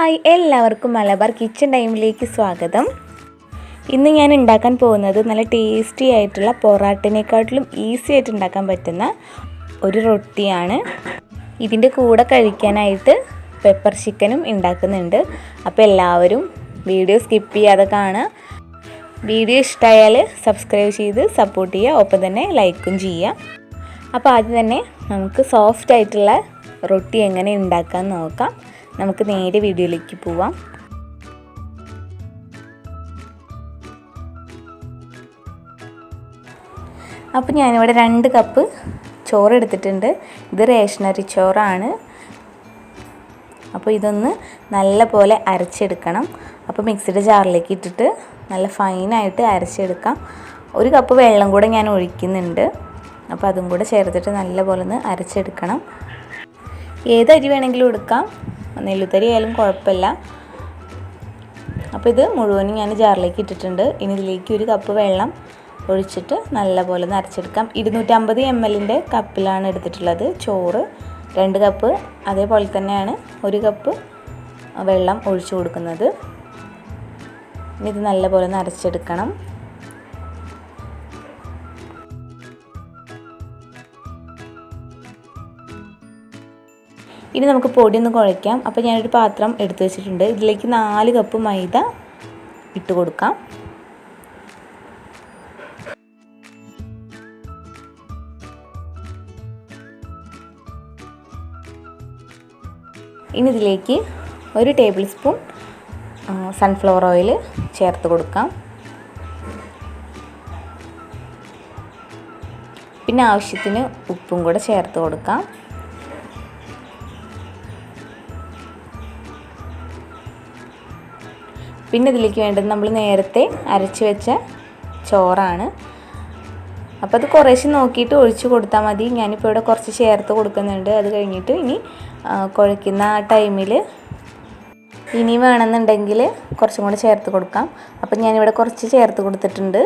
Hi, എല്ലാവർക്കും Malabar kitchen ടൈമിലേക്ക് സ്വാഗതം. ഇന്ന് ഞാൻ ഉണ്ടാക്കാൻ പോകുന്നത് നല്ല ടേസ്റ്റി ആയിട്ടുള്ള പൊറാട്ടിനെക്കാട്ടിലും ഈസി ആയിട്ട് ഉണ്ടാക്കാൻ പറ്റുന്ന ഒരു റൊട്ടിയാണ്. ഇതിൻ്റെ കൂടെ കഴിക്കാനായിട്ട് പെപ്പർ ചിക്കനും ഉണ്ടാക്കുന്നുണ്ട്. അപ്പോൾ എല്ലാവരും വീഡിയോ സ്കിപ്പ് ചെയ്യാതെ കാണുക. വീഡിയോ ഇഷ്ടമായാൽ സബ്സ്ക്രൈബ് ചെയ്ത് സപ്പോർട്ട് ചെയ്യുക, ഒപ്പം തന്നെ ലൈക്കും ചെയ്യുക. അപ്പോൾ ആദ്യം തന്നെ നമുക്ക് സോഫ്റ്റ് ആയിട്ടുള്ള റൊട്ടി എങ്ങനെ ഉണ്ടാക്കാൻ നോക്കാം. നമുക്ക് നേരെ വീഡിയോയിലേക്ക് പോവാം. അപ്പോൾ ഞാനിവിടെ 2 കപ്പ് ചോറ് എടുത്തിട്ടുണ്ട്. ഇത് റേഷനറി ചോറാണ്. അപ്പോൾ ഇതൊന്ന് നല്ല പോലെ അരച്ചെടുക്കണം. അപ്പോൾ മിക്സിയുടെ ജാറിലേക്ക് ഇട്ടിട്ട് നല്ല ഫൈനായിട്ട് അരച്ചെടുക്കാം. 1 കപ്പ് വെള്ളം കൂടെ ഞാൻ ഒഴിക്കുന്നുണ്ട്. അപ്പോൾ അതും കൂടെ ചേർത്തിട്ട് നല്ല പോലെ ഒന്ന് അരച്ചെടുക്കണം. ഏത് അരി വേണമെങ്കിലും എടുക്കാം, നെല്ലുത്തരി ആയാലും കുഴപ്പമില്ല. അപ്പോൾ ഇത് മുഴുവനും ഞാൻ ജാറിലേക്ക് ഇട്ടിട്ടുണ്ട്. ഇനി ഇതിലേക്ക് 1 കപ്പ് വെള്ളം ഒഴിച്ചിട്ട് നല്ല പോലെ ഒന്ന് അരച്ചെടുക്കാം. 250 ml കപ്പിലാണ് എടുത്തിട്ടുള്ളത് ചോറ്. 2 കപ്പ് അതേപോലെ തന്നെയാണ് 1 കപ്പ് വെള്ളം ഒഴിച്ചു കൊടുക്കുന്നത്. ഇനി ഇത് നല്ല പോലെ ഒന്ന് അരച്ചെടുക്കണം. ഇനി നമുക്ക് പൊടി ഒന്ന് കുഴയ്ക്കാം. അപ്പോൾ ഞാനൊരു പാത്രം എടുത്തു വെച്ചിട്ടുണ്ട്. ഇതിലേക്ക് 4 കപ്പ് മൈദ ഇട്ട് കൊടുക്കാം. ഇനി ഇതിലേക്ക് 1 ടേബിൾ സ്പൂൺ സൺഫ്ലവർ ഓയിൽ ചേർത്ത് കൊടുക്കാം. പിന്നെ ആവശ്യത്തിന് ഉപ്പും കൂടെ ചേർത്ത് കൊടുക്കാം. പിന്നെ ഇതിലേക്ക് വേണ്ടത് നമ്മൾ നേരത്തെ അരച്ച് വെച്ച ചോറാണ്. അപ്പോൾ അത് കുറേശ്ശെ നോക്കിയിട്ട് ഒഴിച്ച് കൊടുത്താൽ മതി. ഞാനിപ്പോൾ ഇവിടെ കുറച്ച് ചേർത്ത് കൊടുക്കുന്നുണ്ട്. അത് കഴിഞ്ഞിട്ട് ഇനി കുഴയ്ക്കുന്ന ആ ടൈമിൽ ഇനി വേണമെന്നുണ്ടെങ്കിൽ കുറച്ചും കൂടെ ചേർത്ത് കൊടുക്കാം. അപ്പം ഞാനിവിടെ കുറച്ച് ചേർത്ത് കൊടുത്തിട്ടുണ്ട്.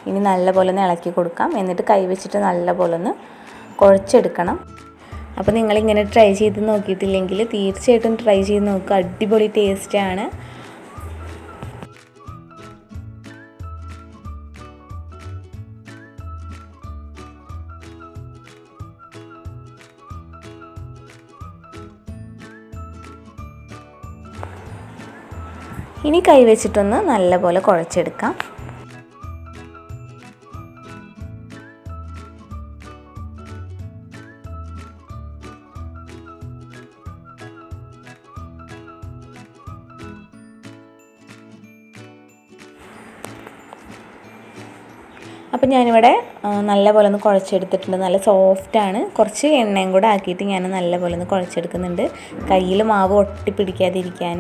ഇനി നല്ലപോലെ ഒന്ന് ഇളക്കി കൊടുക്കാം. എന്നിട്ട് കൈ വെച്ചിട്ട് നല്ലപോലെ ഒന്ന് കുഴച്ചെടുക്കണം. അപ്പോൾ നിങ്ങളിങ്ങനെ ട്രൈ ചെയ്ത് നോക്കിയിട്ടില്ലെങ്കിൽ തീർച്ചയായിട്ടും ട്രൈ ചെയ്ത് നോക്കുക. അടിപൊളി ടേസ്റ്റാണ്. ഇനി കൈ വെച്ചിട്ടൊന്ന് നല്ലപോലെ കുഴച്ചെടുക്കാം. അപ്പം ഞാനിവിടെ നല്ലപോലെ ഒന്ന് കുഴച്ചെടുത്തിട്ടുണ്ട്. നല്ല സോഫ്റ്റാണ്. കുറച്ച് എണ്ണയും കൂടെ ആക്കിയിട്ട് ഞാൻ നല്ലപോലെ ഒന്ന് കുഴച്ചെടുക്കുന്നുണ്ട്, കയ്യിൽ മാവ് ഒട്ടി പിടിക്കാതിരിക്കാൻ.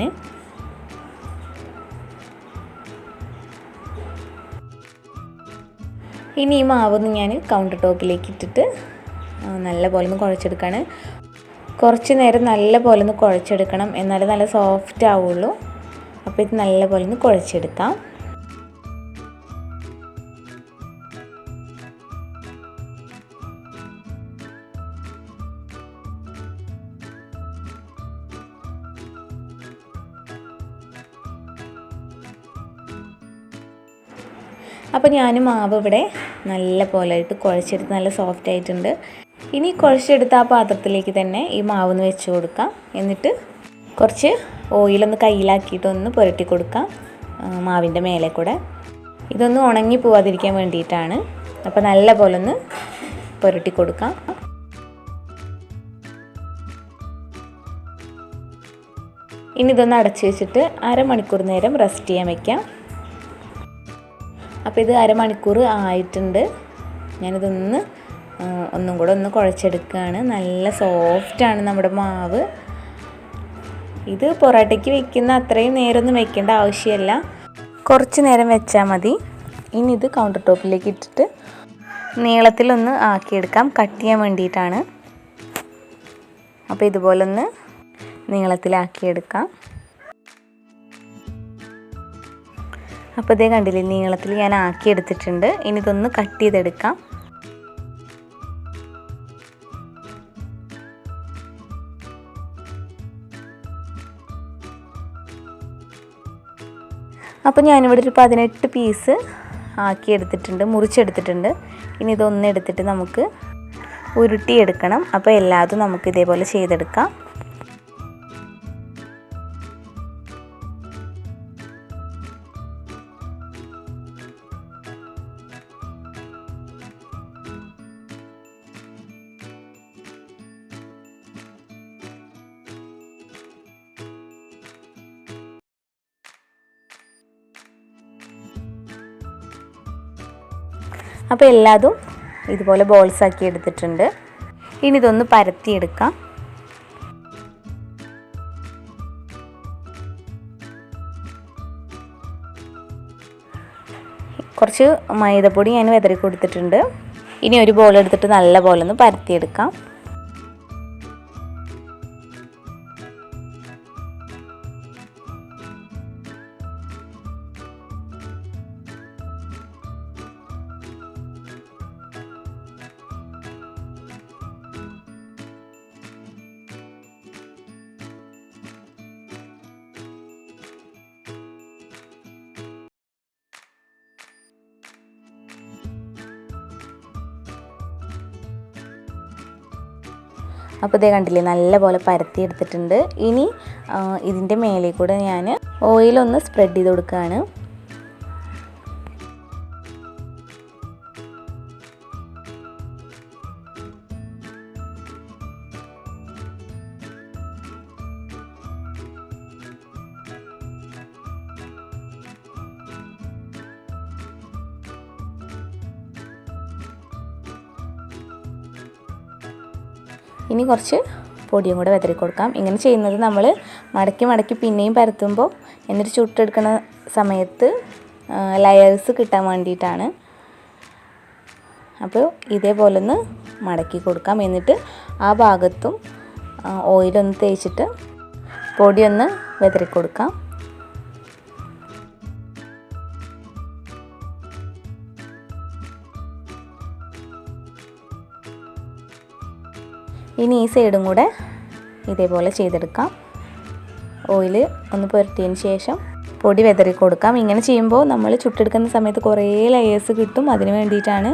ഇനി ഈ മാവൊന്ന് ഞാൻ കൗണ്ടർ ടോപ്പിലേക്ക് ഇട്ടിട്ട് നല്ല പോലെ ഒന്ന് കുഴച്ചെടുക്കുകയാണ്. കുറച്ച് നേരം നല്ല പോലെ ഒന്ന് കുഴച്ചെടുക്കണം, എന്നാലേ നല്ല സോഫ്റ്റ് ആവുള്ളൂ. അപ്പോൾ ഇത് നല്ല പോലെ ഒന്ന് കുഴച്ചെടുക്കാം. അപ്പോൾ ഞാൻ മാവ് ഇവിടെ നല്ല പോലെ ആയിട്ട് കുഴച്ചെടുത്ത് നല്ല സോഫ്റ്റ് ആയിട്ടുണ്ട്. ഇനി കുഴച്ചെടുത്ത ആ പാത്രത്തിലേക്ക് തന്നെ ഈ മാവൊന്ന് വെച്ച് കൊടുക്കാം. എന്നിട്ട് കുറച്ച് ഓയിലൊന്ന് കയ്യിലാക്കിയിട്ടൊന്ന് പുരട്ടി കൊടുക്കാം മാവിൻ്റെ മേലെ കൂടെ. ഇതൊന്ന് ഉണങ്ങി പോവാതിരിക്കാൻ വേണ്ടിയിട്ടാണ്. അപ്പോൾ നല്ല പോലെ ഒന്ന് പുരട്ടി കൊടുക്കാം. ഇനി ഇതൊന്ന് അടച്ച് വെച്ചിട്ട് അരമണിക്കൂർ നേരം റെസ്റ്റ് ചെയ്യാൻ വയ്ക്കാം. അപ്പോൾ ഇത് അരമണിക്കൂർ ആയിട്ടുണ്ട്. ഞാനിതൊന്ന് ഒന്നും കൂടെ ഒന്ന് കുഴച്ചെടുക്കുകയാണ്. നല്ല സോഫ്റ്റാണ് നമ്മുടെ മാവ്. ഇത് പൊറോട്ടയ്ക്ക് വെക്കുന്ന അത്രയും നേരമൊന്നും വെക്കേണ്ട ആവശ്യമില്ല, കുറച്ച് നേരം വെച്ചാൽ മതി. ഇനി ഇത് കൗണ്ടർ ടോപ്പിലേക്ക് ഇട്ടിട്ട് നീളത്തിലൊന്ന് ആക്കിയെടുക്കാം, കട്ട് ചെയ്യാൻ വേണ്ടിയിട്ടാണ്. അപ്പോൾ ഇതുപോലൊന്ന് നീളത്തിലാക്കിയെടുക്കാം. അപ്പോൾ ഇതേ കണ്ടില്ലേ, നീളത്തിൽ ഞാൻ ആക്കിയെടുത്തിട്ടുണ്ട്. ഇനി ഇതൊന്ന് കട്ട് ചെയ്തെടുക്കാം. അപ്പോൾ ഞാനിവിടെ ഒരു 18 പീസ് ആക്കി എടുത്തിട്ടുണ്ട്, മുറിച്ചെടുത്തിട്ടുണ്ട്. ഇനി ഇതൊന്ന് എടുത്തിട്ട് നമുക്ക് ഉരുട്ടിയെടുക്കണം. അപ്പോൾ എല്ലാതും നമുക്ക് ഇതേപോലെ ചെയ്തെടുക്കാം. അപ്പോൾ എല്ലാതും ഇതുപോലെ ബോൾസ് ആക്കി എടുത്തിട്ടുണ്ട്. ഇനി ഇതൊന്ന് പരത്തിയെടുക്കാം. കുറച്ച് മൈദപ്പൊടി ഞാൻ വിതറി കൊടുത്തിട്ടുണ്ട്. ഇനി ഒരു ബോൾ എടുത്തിട്ട് നല്ല പോലെ ഒന്ന് പരത്തിയെടുക്കാം. അപ്പോൾ ഇതേ കണ്ടില്ലേ, നല്ല പോലെ പരത്തി എടുത്തിട്ടുണ്ട്. ഇനി ഇതിൻ്റെ മേലെ കൂടെ ഞാൻ ഓയിലൊന്ന് സ്പ്രെഡ് ചെയ്ത് കൊടുക്കുകയാണ്. ഇനി കുറച്ച് പൊടിയും കൂടെ വിതറി കൊടുക്കാം. ഇങ്ങനെ ചെയ്യുന്നത് നമ്മൾ മടക്കി മടക്കി പിന്നെയും പരത്തുമ്പോൾ എന്നിട്ട് ചുട്ടെടുക്കുന്ന സമയത്ത് ലെയേഴ്സ് കിട്ടാൻ വേണ്ടിയിട്ടാണ്. അപ്പോൾ ഇതേപോലെ ഒന്ന് മടക്കി കൊടുക്കാം. എന്നിട്ട് ആ ഭാഗത്തും ഓയിലൊന്ന് തേച്ചിട്ട് പൊടിയൊന്ന് വിതറി കൊടുക്കാം. ഇനി ഈ സൈഡും കൂടെ ഇതേപോലെ ചെയ്തെടുക്കാം. ഓയിൽ ഒന്ന് പുരട്ടിയതിന് ശേഷം പൊടി വിതറി കൊടുക്കാം. ഇങ്ങനെ ചെയ്യുമ്പോൾ നമ്മൾ ചുട്ടെടുക്കുന്ന സമയത്ത് കുറേ ലെയേഴ്സ് കിട്ടും, അതിന് വേണ്ടിയിട്ടാണ്.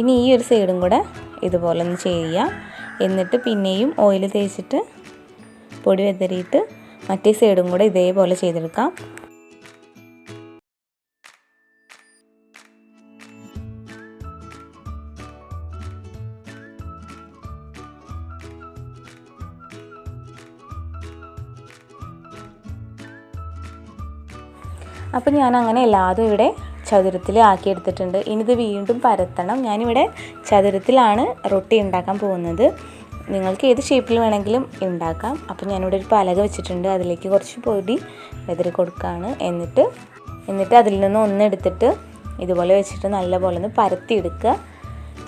ഇനി ഈ ഒരു സൈഡും കൂടെ ഇതുപോലെ ഒന്ന് ചെയ്യാം. എന്നിട്ട് പിന്നെയും ഓയിൽ തേച്ചിട്ട് പൊടി വിതറിയിട്ട് മറ്റേ സൈഡും കൂടെ ഇതേപോലെ ചെയ്തെടുക്കാം. അപ്പോൾ ഞാൻ അങ്ങനെ എല്ലാതും ഇവിടെ ചതുരത്തിൽ ആക്കി എടുത്തിട്ടുണ്ട്. ഇനിയിത് വീണ്ടും പരത്തണം. ഞാനിവിടെ ചതുരത്തിലാണ് റൊട്ടി ഉണ്ടാക്കാൻ പോകുന്നത്. നിങ്ങൾക്ക് ഏത് ഷേപ്പിൽ വേണമെങ്കിലും ഉണ്ടാക്കാം. അപ്പോൾ ഞാനിവിടെ ഒരു പലക വെച്ചിട്ടുണ്ട്, അതിലേക്ക് കുറച്ച് പൊടി വിതറി കൊടുക്കുകയാണ്. എന്നിട്ട് അതിൽ നിന്ന് ഒന്നെടുത്തിട്ട് ഇതുപോലെ വെച്ചിട്ട് നല്ലപോലെ ഒന്ന് പരത്തിയെടുക്കുക.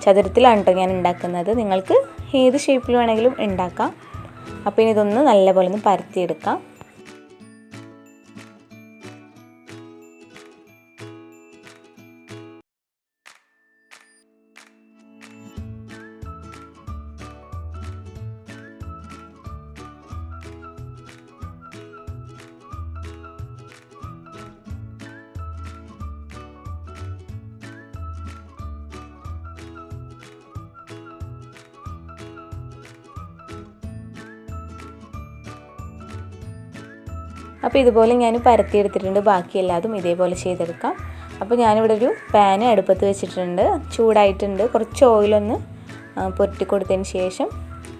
ചതുരത്തിലാണ് കേട്ടോ ഞാൻ ഉണ്ടാക്കുന്നത്. നിങ്ങൾക്ക് ഏത് ഷേപ്പിൽ വേണമെങ്കിലും ഉണ്ടാക്കാം. അപ്പോൾ ഇനി ഇതൊന്ന് നല്ലപോലെ ഒന്ന് പരത്തിയെടുക്കാം. അപ്പോൾ ഇതുപോലെ ഞാൻ പരത്തിയെടുത്തിട്ടുണ്ട്. ബാക്കി എല്ലാതും ഇതേപോലെ ചെയ്തെടുക്കാം. അപ്പോൾ ഞാനിവിടെ ഒരു പാൻ അടുപ്പത്ത് വെച്ചിട്ടുണ്ട്, ചൂടായിട്ടുണ്ട്. കുറച്ച് ഓയിലൊന്ന് പുരട്ടി കൊടുത്തതിന് ശേഷം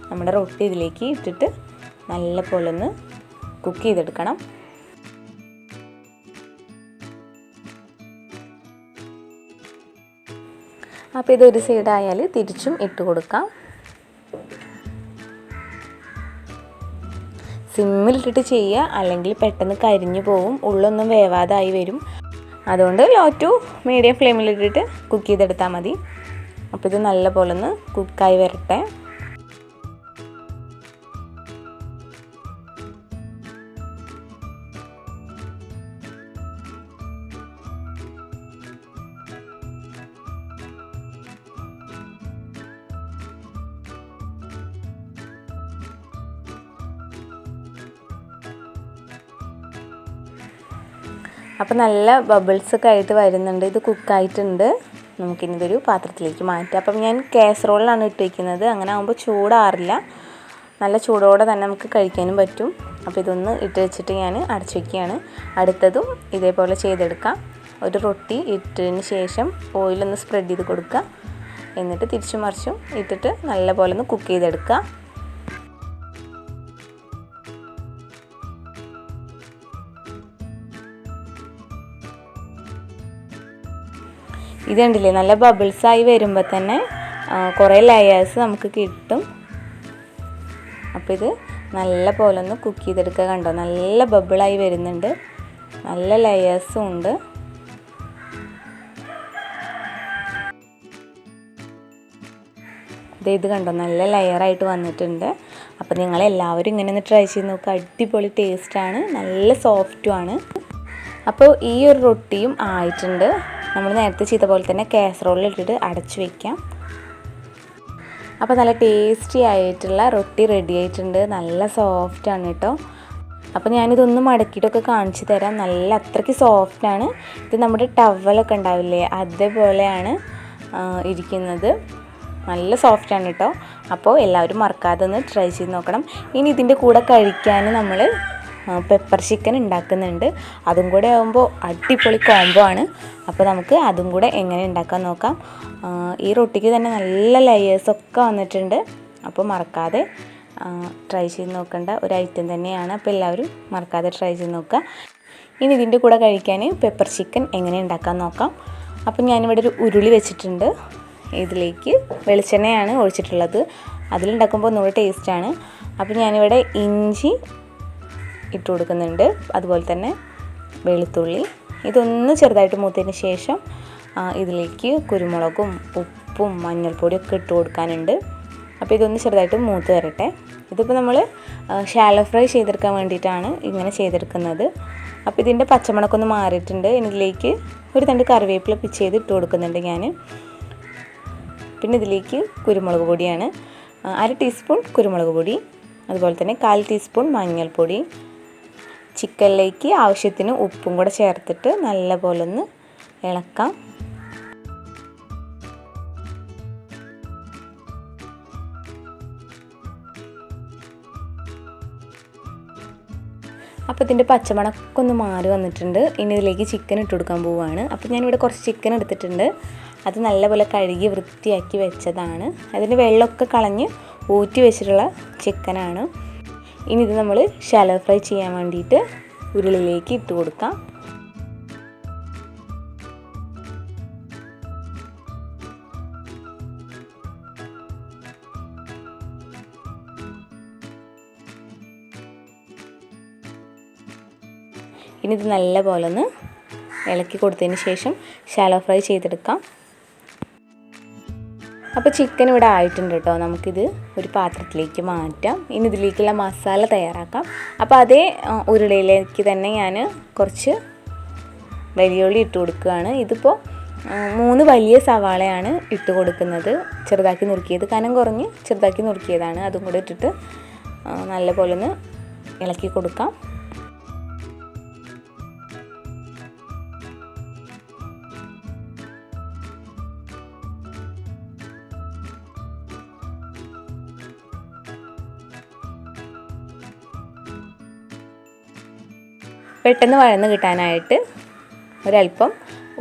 നമ്മുടെ റൊട്ടി ഇതിലേക്ക് ഇട്ടിട്ട് നല്ല പോലെ ഒന്ന് കുക്ക് ചെയ്തെടുക്കണം. അപ്പോൾ ഇതൊരു സൈഡായാൽ തിരിച്ചും ഇട്ട് കൊടുക്കാം. സിമ്മിലിട്ടിട്ട് ചെയ്യുക, അല്ലെങ്കിൽ പെട്ടെന്ന് കരിഞ്ഞു പോവും, ഉള്ളൊന്നും വേവാതായി വരും. അതുകൊണ്ട് ലോ ടു മീഡിയം ഫ്ലെയിമിലിട്ടിട്ട് കുക്ക് ചെയ്തെടുത്താൽ മതി. അപ്പോൾ ഇത് നല്ല പോലെ ഒന്ന് കുക്കായി വരട്ടെ. അപ്പോൾ നല്ല ബബിൾസൊക്കെ ആയിട്ട് വരുന്നുണ്ട്. ഇത് കുക്കായിട്ടുണ്ട്. നമുക്കിനി ഇതൊരു പാത്രത്തിലേക്ക് മാറ്റാം. അപ്പം ഞാൻ കാസറോളിലാണ് ഇട്ട് വയ്ക്കുന്നത്. അങ്ങനെ ആകുമ്പോൾ ചൂടാറില്ല, നല്ല ചൂടോടെ തന്നെ നമുക്ക് കഴിക്കാനും പറ്റും. അപ്പോൾ ഇതൊന്ന് ഇട്ട് വെച്ചിട്ട് ഞാൻ അടച്ചു വയ്ക്കുകയാണ്. അടുത്തതും ഇതേപോലെ ചെയ്തെടുക്കാം. ഒരു റൊട്ടി ഇട്ടതിന് ശേഷം ഓയിലൊന്ന് സ്പ്രെഡ് ചെയ്ത് കൊടുക്കുക. എന്നിട്ട് തിരിച്ചും മറിച്ചും ഇട്ടിട്ട് നല്ലപോലെ ഒന്ന് കുക്ക് ചെയ്തെടുക്കുക. ഇത് കണ്ടില്ലേ, നല്ല ബബിൾസായി വരുമ്പോൾ തന്നെ കുറേ ലെയേഴ്സ് നമുക്ക് കിട്ടും. അപ്പോൾ ഇത് നല്ല പോലെ ഒന്ന് കുക്ക് ചെയ്തെടുക്കുക. കണ്ടോ, നല്ല ബബിളായി വരുന്നുണ്ട്, നല്ല ലെയേഴ്സും ഉണ്ട്. ഇത് കണ്ടോ, നല്ല ലെയറായിട്ട് വന്നിട്ടുണ്ട്. അപ്പോൾ നിങ്ങളെല്ലാവരും ഇങ്ങനെ ഒന്ന് ട്രൈ ചെയ്ത് നോക്കുക. അടിപൊളി ടേസ്റ്റാണ്, നല്ല സോഫ്റ്റുമാണ്. അപ്പോൾ ഈ ഒരു റൊട്ടിയും ആയിട്ടുണ്ട്. നമ്മൾ നേരത്തെ ചെയ്ത പോലെ തന്നെ കാസറോളിൽ ഇട്ടിട്ട് അടച്ചു വയ്ക്കാം. അപ്പോൾ നല്ല ടേസ്റ്റി ആയിട്ടുള്ള റൊട്ടി റെഡി ആയിട്ടുണ്ട്. നല്ല സോഫ്റ്റാണ് കേട്ടോ. അപ്പോൾ ഞാനിതൊന്ന് മടക്കിയിട്ടൊക്കെ കാണിച്ചു തരാം. നല്ല അത്രയ്ക്ക് സോഫ്റ്റാണ്. ഇത് നമ്മുടെ ടവലൊക്കെ ഉണ്ടാവില്ലേ, അതേപോലെയാണ് ഇരിക്കുന്നത്. നല്ല സോഫ്റ്റാണ് കേട്ടോ. അപ്പോൾ എല്ലാവരും മറക്കാതെ ഒന്ന് ട്രൈ ചെയ്ത് നോക്കണം. ഇനി ഇതിൻ്റെ കൂടെ കഴിക്കാൻ നമ്മൾ പെപ്പർ ചിക്കൻ ഉണ്ടാക്കുന്നുണ്ട്. അതും കൂടെ ആകുമ്പോൾ അടിപൊളി കോംബോ ആണ്. അപ്പോൾ നമുക്ക് അതും കൂടെ എങ്ങനെ ഉണ്ടാക്കാൻ നോക്കാം. ഈ റൊട്ടിക്ക് തന്നെ നല്ല ലെയേഴ്സൊക്കെ വന്നിട്ടുണ്ട്. അപ്പോൾ മറക്കാതെ ട്രൈ ചെയ്ത് നോക്കേണ്ട ഒരു ഐറ്റം തന്നെയാണ്. അപ്പോൾ എല്ലാവരും മറക്കാതെ ട്രൈ ചെയ്ത് നോക്കുക. ഇനി ഇതിൻ്റെ കൂടെ കഴിക്കാൻ പെപ്പർ ചിക്കൻ എങ്ങനെ ഉണ്ടാക്കാൻ നോക്കാം. അപ്പോൾ ഞാനിവിടെ ഒരു ഉരുളി വെച്ചിട്ടുണ്ട്. ഇതിലേക്ക് വെളിച്ചെണ്ണയാണ് ഒഴിച്ചിട്ടുള്ളത്. അതിലുണ്ടാക്കുമ്പോൾ ഒന്നുകൂടെ ടേസ്റ്റാണ്. അപ്പോൾ ഞാനിവിടെ ഇഞ്ചി ഇട്ട് കൊടുക്കുന്നുണ്ട്, അതുപോലെ തന്നെ വെളുത്തുള്ളി. ഇതൊന്ന് ചെറുതായിട്ട് മൂത്തതിന് ശേഷം ഇതിലേക്ക് കുരുമുളകും ഉപ്പും മഞ്ഞൾപ്പൊടിയൊക്കെ ഇട്ട് കൊടുക്കാനുണ്ട്. അപ്പോൾ ഇതൊന്ന് ചെറുതായിട്ട് മൂത്ത് വരട്ടെ. ഇതിപ്പോൾ നമ്മൾ ഷാലോ ഫ്രൈ ചെയ്തെടുക്കാൻ വേണ്ടിയിട്ടാണ് ഇങ്ങനെ ചെയ്തെടുക്കുന്നത്. അപ്പോൾ ഇതിൻ്റെ പച്ചമണക്കൊന്ന് മാറിയിട്ടുണ്ട്. ഇതിലേക്ക് ഒരു തണ്ട് കറിവേപ്പില പിച്ച് ചെയ്ത് ഇട്ട് കൊടുക്കുന്നുണ്ട് ഞാൻ. പിന്നെ ഇതിലേക്ക് കുരുമുളക് പൊടിയാണ്, 1/2 ടീസ്പൂൺ കുരുമുളക് പൊടി, അതുപോലെ തന്നെ 1/4 ടീസ്പൂൺ മഞ്ഞൾപ്പൊടി. ചിക്കനിലേക്ക് ആവശ്യത്തിന് ഉപ്പും കൂടെ ചേർത്തിട്ട് നല്ലപോലെ ഒന്ന് ഇളക്കാം. അപ്പോൾ ഇതിൻ്റെ പച്ചമണമൊക്കെ ഒന്ന് മാറി വന്നിട്ടുണ്ട്. ഇനി ഇതിലേക്ക് ചിക്കൻ ഇട്ട് കൊടുക്കാൻ പോവുകയാണ്. അപ്പോൾ ഞാനിവിടെ കുറച്ച് ചിക്കൻ എടുത്തിട്ടുണ്ട്. അത് നല്ലപോലെ കഴുകി വൃത്തിയാക്കി വെച്ചതാണ്. അതിൻ്റെ വെള്ളമൊക്കെ കളഞ്ഞ് ഊറ്റി വെച്ചിട്ടുള്ള ചിക്കനാണ്. ഇനി ഇത് നമ്മൾ ഷാലോ ഫ്രൈ ചെയ്യാൻ വേണ്ടിയിട്ട് ഉരുളിയിലേക്ക് ഇട്ട് കൊടുക്കാം. ഇനി ഇത് നല്ലപോലെ ഒന്ന് ഇളക്കി കൊടുത്തതിന് ശേഷം ഷാലോ ഫ്രൈ ചെയ്തെടുക്കാം. അപ്പോൾ ചിക്കൻ ഇവിടെ ആയിട്ടുണ്ട് കേട്ടോ. നമുക്കിത് ഒരു പാത്രത്തിലേക്ക് മാറ്റാം. ഇനി ഇതിലേക്കുള്ള മസാല തയ്യാറാക്കാം. അപ്പോൾ അതേ ഉരുളയിലേക്ക് തന്നെ ഞാൻ കുറച്ച് വലിയുള്ളി ഇട്ട് കൊടുക്കുകയാണ്. ഇതിപ്പോൾ 3 വലിയ സവാളയാണ് ഇട്ട് കൊടുക്കുന്നത്. ചെറുതാക്കി നുറുക്കിയത്, കനം കുറഞ്ഞ് ചെറുതാക്കി നുറുക്കിയതാണ്. അതും കൂടെ ഇട്ടിട്ട് നല്ലപോലെ ഒന്ന് ഇളക്കി കൊടുക്കാം. പെട്ടെന്ന് വഴന്ന് കിട്ടാനായിട്ട് ഒരല്പം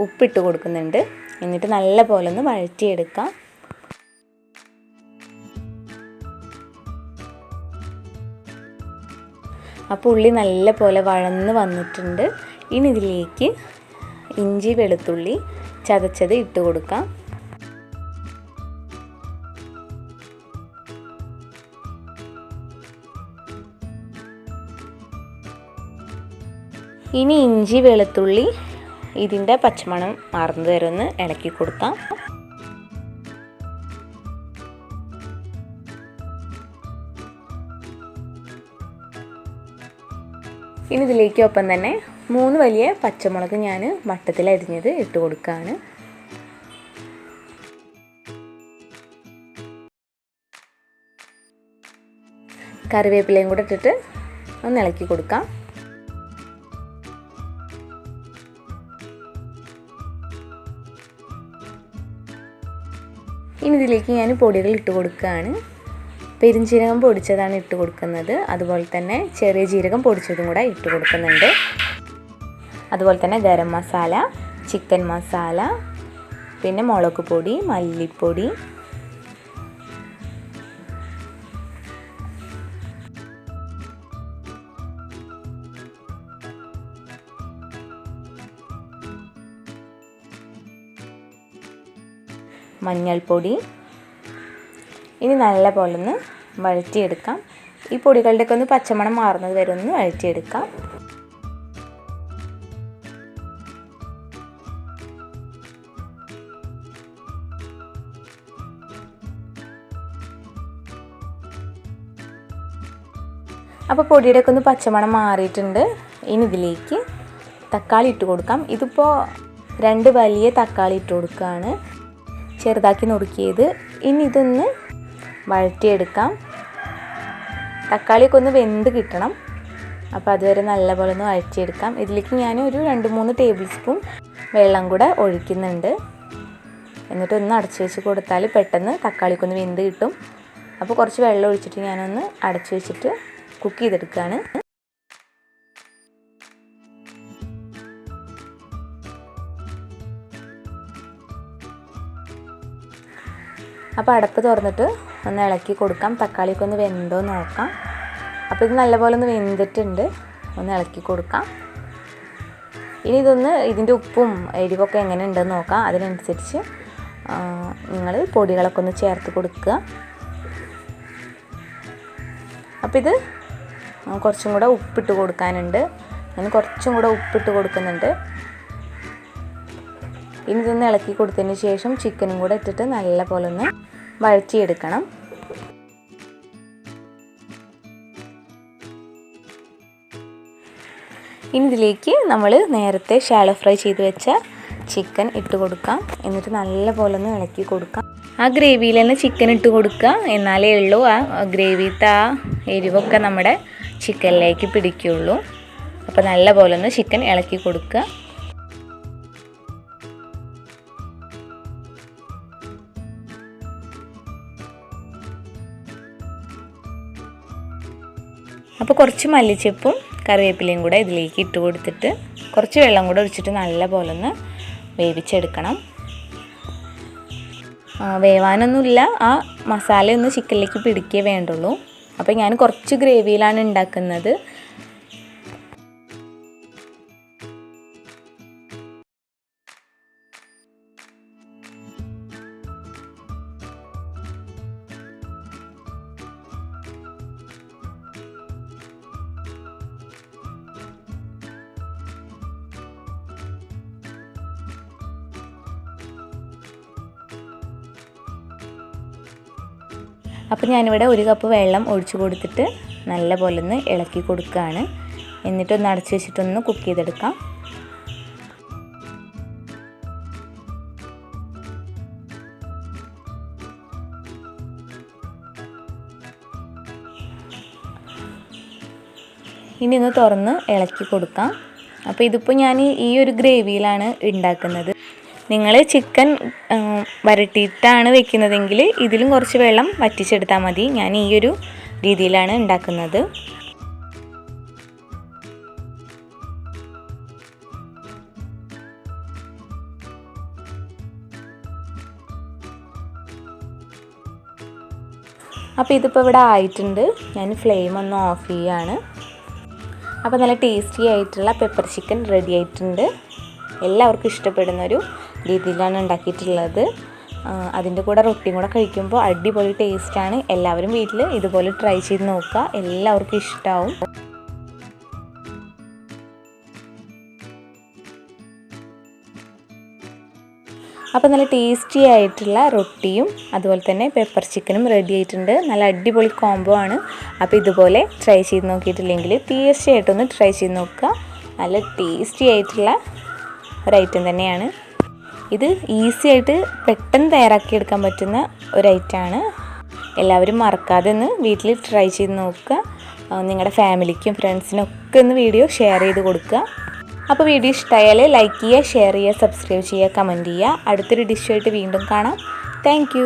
ഉപ്പിട്ട് കൊടുക്കുന്നുണ്ട്. എന്നിട്ട് നല്ല പോലെ ഒന്ന് വഴറ്റിയെടുക്കാം. അപ്പോൾ ഉള്ളി നല്ല പോലെ വഴന്ന് വന്നിട്ടുണ്ട്. ഇനി ഇതിലേക്ക് ഇഞ്ചി വെളുത്തുള്ളി ചതച്ചത് ഇട്ട് കൊടുക്കാം. ഇനി ഇഞ്ചി വെളുത്തുള്ളി ഇതിൻ്റെ പച്ചമണം മാറുന്നത് വരെ ഒന്ന് ഇളക്കി കൊടുക്കാം. ഇനി ഇതിലേക്ക് ഒപ്പം തന്നെ 3 വലിയ പച്ചമുളക് ഞാൻ വട്ടത്തിൽ അരിഞ്ഞത് ഇട്ട് കൊടുക്കുകയാണ്. കറിവേപ്പിലയും കൂടെ ഇട്ടിട്ട് ഒന്ന് ഇളക്കി കൊടുക്കാം. ഇതിലേക്ക് ഞാൻ പൊടികൾ ഇട്ട് കൊടുക്കുകയാണ്. പെരുംജീരകം പൊടിച്ചതാണ് ഇട്ട് കൊടുക്കുന്നത്. അതുപോലെ തന്നെ ചെറിയ ജീരകം പൊടിച്ചതും കൂടെ ഇട്ട് കൊടുക്കുന്നുണ്ട്. അതുപോലെ തന്നെ ഗരം മസാല, ചിക്കൻ മസാല, പിന്നെ മുളക് പൊടി, മല്ലിപ്പൊടി, മഞ്ഞൾപ്പൊടി. ഇനി നല്ല പോലെ ഒന്ന് വഴറ്റിയെടുക്കാം. ഈ പൊടികളുടെയൊക്കെ ഒന്ന് പച്ചമണം മാറുന്നത് വരെ ഒന്ന് വഴറ്റിയെടുക്കാം. അപ്പോൾ പൊടിയുടെയൊക്കെ ഒന്ന് പച്ചമണം മാറിയിട്ടുണ്ട്. ഇനി ഇതിലേക്ക് തക്കാളി ഇട്ട് കൊടുക്കാം. ഇതിപ്പോൾ 2 വലിയ തക്കാളി ഇട്ട് കൊടുക്കുകയാണ്, ചെറുതാക്കി നുറുക്കിയത്. ഇനി ഇതൊന്ന് വഴറ്റിയെടുക്കാം. തക്കാളിയൊക്കെ ഒന്ന് വെന്ത് കിട്ടണം. അപ്പോൾ അതുവരെ നല്ലപോലെ ഒന്ന് വഴറ്റിയെടുക്കാം. ഇതിലേക്ക് ഞാൻ ഒരു 2-3 ടേബിൾ സ്പൂൺ വെള്ളം കൂടെ ഒഴിക്കുന്നുണ്ട്. എന്നിട്ടൊന്ന് അടച്ചു വെച്ച് കൊടുത്താൽ പെട്ടെന്ന് തക്കാളിക്കൊന്ന് വെന്ത് കിട്ടും. അപ്പോൾ കുറച്ച് വെള്ളം ഒഴിച്ചിട്ട് ഞാനൊന്ന് അടച്ചു വെച്ചിട്ട് കുക്ക് ചെയ്തെടുക്കുകയാണ്. അപ്പോൾ അടപ്പ് തുറന്നിട്ട് ഒന്ന് ഇളക്കി കൊടുക്കാം. തക്കാളിയൊക്കെ ഒന്ന് വെന്തോ നോക്കാം. അപ്പോൾ ഇത് നല്ലപോലെ ഒന്ന് വെന്തിട്ടുണ്ട്. ഒന്ന് ഇളക്കി കൊടുക്കാം. ഇനി ഇതിൻ്റെ ഉപ്പും എരിവൊക്കെ എങ്ങനെ ഉണ്ടെന്ന് നോക്കാം. അതിനനുസരിച്ച് നിങ്ങൾ പൊടികളൊക്കെ ഒന്ന് ചേർത്ത് കൊടുക്കുക. അപ്പോൾ ഇത് കുറച്ചും കൂടെ ഉപ്പിട്ട് കൊടുക്കാനുണ്ട്. ഞാൻ കുറച്ചും കൂടെ ഉപ്പിട്ട് കൊടുക്കുന്നുണ്ട്. ഇനി ഇതൊന്ന് ഇളക്കി കൊടുത്തതിന് ശേഷം ചിക്കനും കൂടെ ഇട്ടിട്ട് നല്ല പോലെ ഒന്ന് വഴറ്റിയെടുക്കണം. ഇനി ഇതിലേക്ക് നമ്മൾ നേരത്തെ ഷാലോ ഫ്രൈ ചെയ്ത് വെച്ച ചിക്കൻ ഇട്ട് കൊടുക്കാം. എന്നിട്ട് നല്ല പോലെ ഒന്ന് ഇളക്കി കൊടുക്കാം. ആ ഗ്രേവിയിൽ തന്നെ ചിക്കൻ ഇട്ട് കൊടുക്കുക. എന്നാലേ ഉള്ളൂ ആ ഗ്രേവിത്തെ ആ എരിവൊക്കെ നമ്മുടെ ചിക്കനിലേക്ക് പിടിക്കുള്ളൂ. അപ്പോൾ നല്ല പോലെ ഒന്ന് ചിക്കൻ ഇളക്കി കൊടുക്കുക. അപ്പോൾ കുറച്ച് മല്ലിച്ചപ്പും കറിവേപ്പിലയും കൂടെ ഇതിലേക്ക് ഇട്ട് കൊടുത്തിട്ട് കുറച്ച് വെള്ളം കൂടെ ഒഴിച്ചിട്ട് നല്ല പോലെ ഒന്ന് വേവിച്ചെടുക്കണം. വേവാനൊന്നുമില്ല, ആ മസാല ഒന്ന് ചിക്കനിലേക്ക് പിടിക്കേ വേണ്ടുള്ളൂ. അപ്പോൾ ഞാൻ കുറച്ച് ഗ്രേവിയിലാണ് ഉണ്ടാക്കുന്നത്. അപ്പോൾ ഞാനിവിടെ 1 കപ്പ് വെള്ളം ഒഴിച്ചു കൊടുത്തിട്ട് നല്ല പോലെ ഒന്ന് ഇളക്കി കൊടുക്കുകയാണ്. എന്നിട്ടൊന്ന് അടച്ചു വെച്ചിട്ടൊന്ന് കുക്ക് ചെയ്തെടുക്കാം. ഇനി ഒന്ന് തുറന്ന് ഇളക്കി കൊടുക്കാം. അപ്പോൾ ഇതിപ്പോൾ ഞാൻ ഈ ഒരു ഗ്രേവിയിലാണ് ഉണ്ടാക്കുന്നത്. നിങ്ങൾ ചിക്കൻ വരട്ടിയിട്ടാണ് വെക്കുന്നതെങ്കിൽ ഇതിലും കുറച്ച് വെള്ളം വറ്റിച്ചെടുത്താൽ മതി. ഞാൻ ഈ ഒരു രീതിയിലാണ് ഉണ്ടാക്കുന്നത്. അപ്പോൾ ഇതിപ്പോൾ ഇവിടെ ആയിട്ടുണ്ട്. ഞാൻ ഫ്ലെയിം ഒന്ന് ഓഫ് ചെയ്യുകയാണ്. അപ്പോൾ നല്ല ടേസ്റ്റി ആയിട്ടുള്ള പെപ്പർ ചിക്കൻ റെഡി ആയിട്ടുണ്ട്. എല്ലാവർക്കും ഇഷ്ടപ്പെടുന്നൊരു രീതിയിലാണ് ഉണ്ടാക്കിയിട്ടുള്ളത്. അതിൻ്റെ കൂടെ റൊട്ടിയും കൂടെ കഴിക്കുമ്പോൾ അടിപൊളി ടേസ്റ്റാണ്. എല്ലാവരും വീട്ടിൽ ഇതുപോലെ ട്രൈ ചെയ്ത് നോക്കുക. എല്ലാവർക്കും ഇഷ്ടമാവും. അപ്പോൾ നല്ല ടേസ്റ്റി ആയിട്ടുള്ള റൊട്ടിയും അതുപോലെ തന്നെ പെപ്പർ ചിക്കനും റെഡി ആയിട്ടുണ്ട്. നല്ല അടിപൊളി കോംബോ ആണ്. അപ്പോൾ ഇതുപോലെ ട്രൈ ചെയ്ത് നോക്കിയിട്ടില്ലെങ്കിൽ തീർച്ചയായിട്ടും ഒന്ന് ട്രൈ ചെയ്ത് നോക്കുക. നല്ല ടേസ്റ്റി ആയിട്ടുള്ള ഒരു ഐറ്റം തന്നെയാണ് ഇത്. ഈസി ആയിട്ട് പെട്ടെന്ന് തയ്യാറാക്കിയെടുക്കാൻ പറ്റുന്ന ഒരു ഐറ്റമാണ്. എല്ലാവരും മറക്കാതെ ഒന്ന് വീട്ടിൽ ട്രൈ ചെയ്ത് നോക്കുക. നിങ്ങളുടെ ഫാമിലിക്കും ഫ്രണ്ട്സിനും ഒക്കെ ഒന്ന് വീഡിയോ ഷെയർ ചെയ്ത് കൊടുക്കുക. അപ്പോൾ വീഡിയോ ഇഷ്ടമായാൽ ലൈക്ക് ചെയ്യുക, ഷെയർ ചെയ്യുക, സബ്സ്ക്രൈബ് ചെയ്യുക, കമൻറ്റ് ചെയ്യുക. അടുത്തൊരു ഡിഷുമായിട്ട് വീണ്ടും കാണാം. താങ്ക്